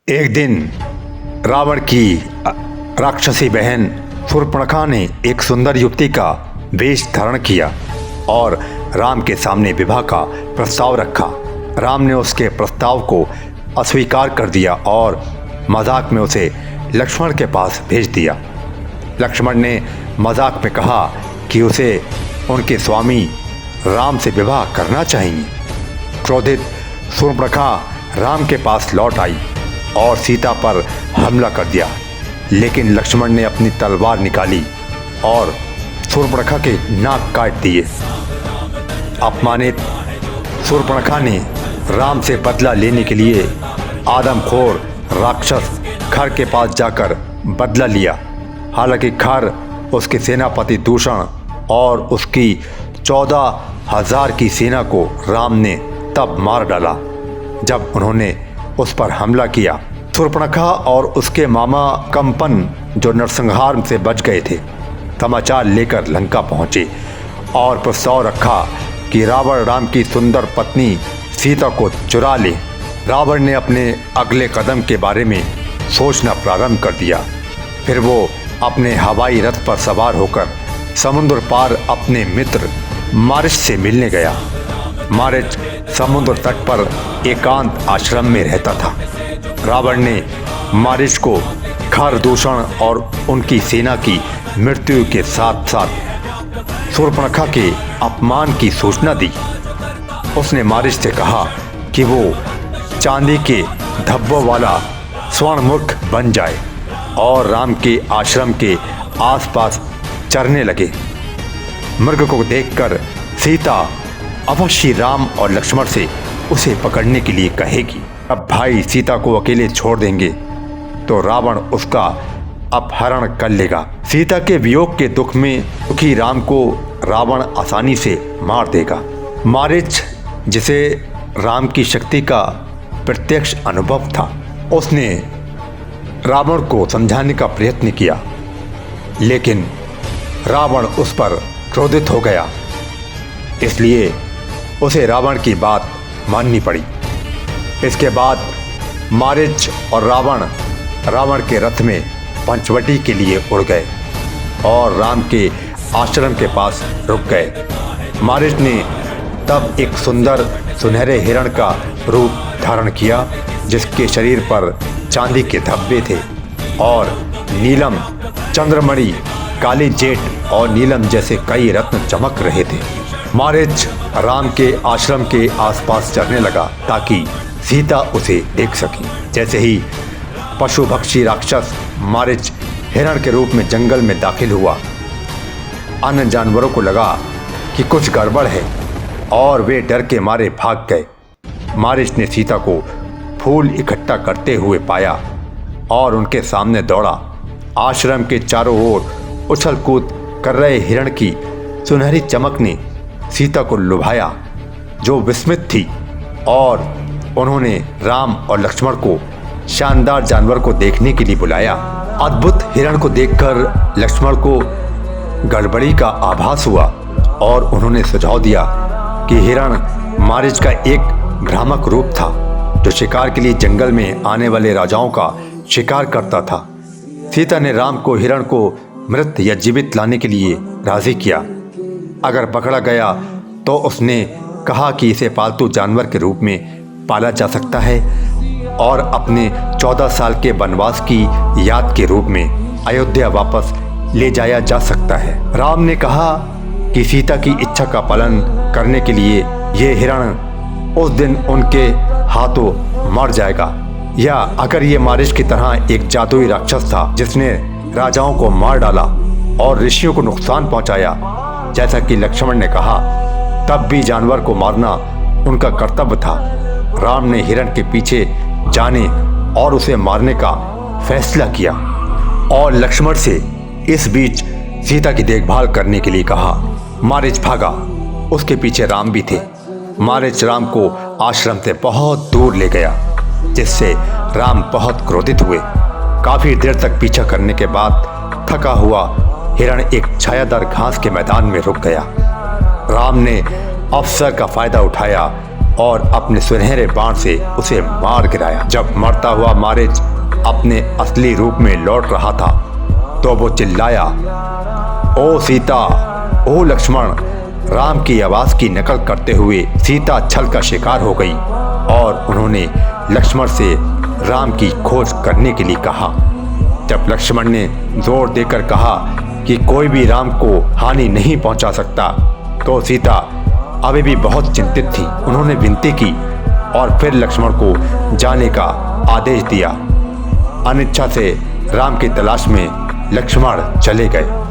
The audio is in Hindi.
एक दिन रावण की राक्षसी बहन शूर्पणखा ने एक सुंदर युवती का वेश धारण किया और राम के सामने विवाह का प्रस्ताव रखा। राम ने उसके प्रस्ताव को अस्वीकार कर दिया और मजाक में उसे लक्ष्मण के पास भेज दिया। लक्ष्मण ने मजाक में कहा कि उसे उनके स्वामी राम से विवाह करना चाहिए। क्रोधित शूर्पणखा राम के पास लौट आई और सीता पर हमला कर दिया, लेकिन लक्ष्मण ने अपनी तलवार निकाली और शूर्पणखा के नाक काट दिए। अपमानित शूर्पणखा ने राम से बदला लेने के लिए आदमखोर राक्षस खर के पास जाकर बदला लिया। हालांकि खर उसके सेनापति दूषण और उसकी 14,000 की सेना को राम ने तब मार डाला जब उन्होंने उस पर हमला किया। शूर्पणखा और उसके मामा कंपन, जो नरसंहार से बच गए थे, समाचार लेकर लंका पहुंचे और प्रस्ताव रखा कि रावण राम की सुंदर पत्नी सीता को चुरा ले। रावण ने अपने अगले कदम के बारे में सोचना प्रारंभ कर दिया। फिर वो अपने हवाई रथ पर सवार होकर समुद्र पार अपने मित्र मारिच से मिलने गया। मारिच समुद्र तट पर एकांत आश्रम में रहता था। रावण ने मारिच को खर, दूषण और उनकी सेना की मृत्यु के साथ साथ शूर्पणखा के अपमान की सूचना दी। उसने मारिच से कहा कि वो चांदी के धब्बों वाला स्वर्णमुख बन जाए और राम के आश्रम के आसपास चरने लगे। मृग को देखकर सीता अवश्य राम और लक्ष्मण से उसे पकड़ने के लिए कहेगी। अब भाई सीता को अकेले छोड़ देंगे तो रावण उसका अपहरण कर लेगा। सीता के वियोग के दुख में दुखी राम को रावण आसानी से मार देगा। मारिच, जिसे राम की शक्ति का प्रत्यक्ष अनुभव था, उसने रावण को समझाने का प्रयत्न किया, लेकिन रावण उस पर क्रोधित हो गया, इसलिए उसे रावण की बात माननी पड़ी। इसके बाद मारिच और रावण के रथ में पंचवटी के लिए उड़ गए और राम के आश्रम के पास रुक गए। मारिच ने तब एक सुंदर सुनहरे हिरण का रूप धारण किया, जिसके शरीर पर चांदी के धब्बे थे और नीलम, चंद्रमणि, काली जेट और नीलम जैसे कई रत्न चमक रहे थे। मारिच राम के आश्रम के आसपास चरने लगा ताकि सीता उसे देख सके। जैसे ही पशु भक्षी राक्षस मारिच हिरण के रूप में जंगल में दाखिल हुआ, अन्य जानवरों को लगा कि कुछ गड़बड़ है और वे डर के मारे भाग गए। मारिच ने सीता को फूल इकट्ठा करते हुए पाया और उनके सामने दौड़ा। आश्रम के चारों ओर उछल कूद कर रहे हिरण की सुनहरी चमक ने सीता को लुभाया, जो विस्मित थी, और उन्होंने राम और लक्ष्मण को शानदार जानवर को देखने के लिए बुलाया। अद्भुत हिरण को देखकर लक्ष्मण को गड़बड़ी का आभास हुआ और उन्होंने सुझाव दिया कि हिरण मारिच का एक भ्रामक रूप था, जो शिकार के लिए जंगल में आने वाले राजाओं का शिकार करता था। सीता ने राम को हिरण को मृत या जीवित लाने के लिए राजी किया। अगर पकड़ा गया तो उसने कहा कि इसे पालतू जानवर के रूप में पाला जा सकता है और अपने 14 साल के वनवास की याद के रूप में अयोध्या वापस ले जाया जा सकता है। राम ने कहा कि सीता की इच्छा का पालन करने के लिए ये हिरण उस दिन उनके हाथों मर जाएगा, या अगर ये मारिच की तरह एक जादुई राक्षस था जिसने राजाओं को मार डाला और ऋषियों को नुकसान पहुंचाया, जैसा कि लक्ष्मण ने कहा, तब भी जानवर को मारना उनका कर्तव्य था। राम ने हिरण के पीछे जाने और उसे मारने का फैसला किया और लक्ष्मण से इस बीच सीता की देखभाल करने के लिए कहा। मारिच भागा, उसके पीछे राम भी थे। मारिच राम को आश्रम से बहुत दूर ले गया, जिससे राम बहुत क्रोधित हुए। काफी देर तक पीछा करने के बाद थका हुआ हिरण एक छायादार घास के मैदान में रुक गया। राम ने अवसर का फायदा उठाया और अपने सुनहरे बाण से उसे मार गिराया। जब मरता हुआ मारीच अपने असली रूप में लौट रहा था तो वो चिल्लाया, ओ सीता, ओ लक्ष्मण। राम की आवाज की नकल करते हुए सीता छल का शिकार हो गई और उन्होंने लक्ष्मण से राम की खोज करने के लिए कहा। जब लक्ष्मण ने जोर देकर कहा कि कोई भी राम को हानि नहीं पहुंचा सकता तो सीता अभी भी बहुत चिंतित थी। उन्होंने विनती की और फिर लक्ष्मण को जाने का आदेश दिया। अनिच्छा से राम की तलाश में लक्ष्मण चले गए।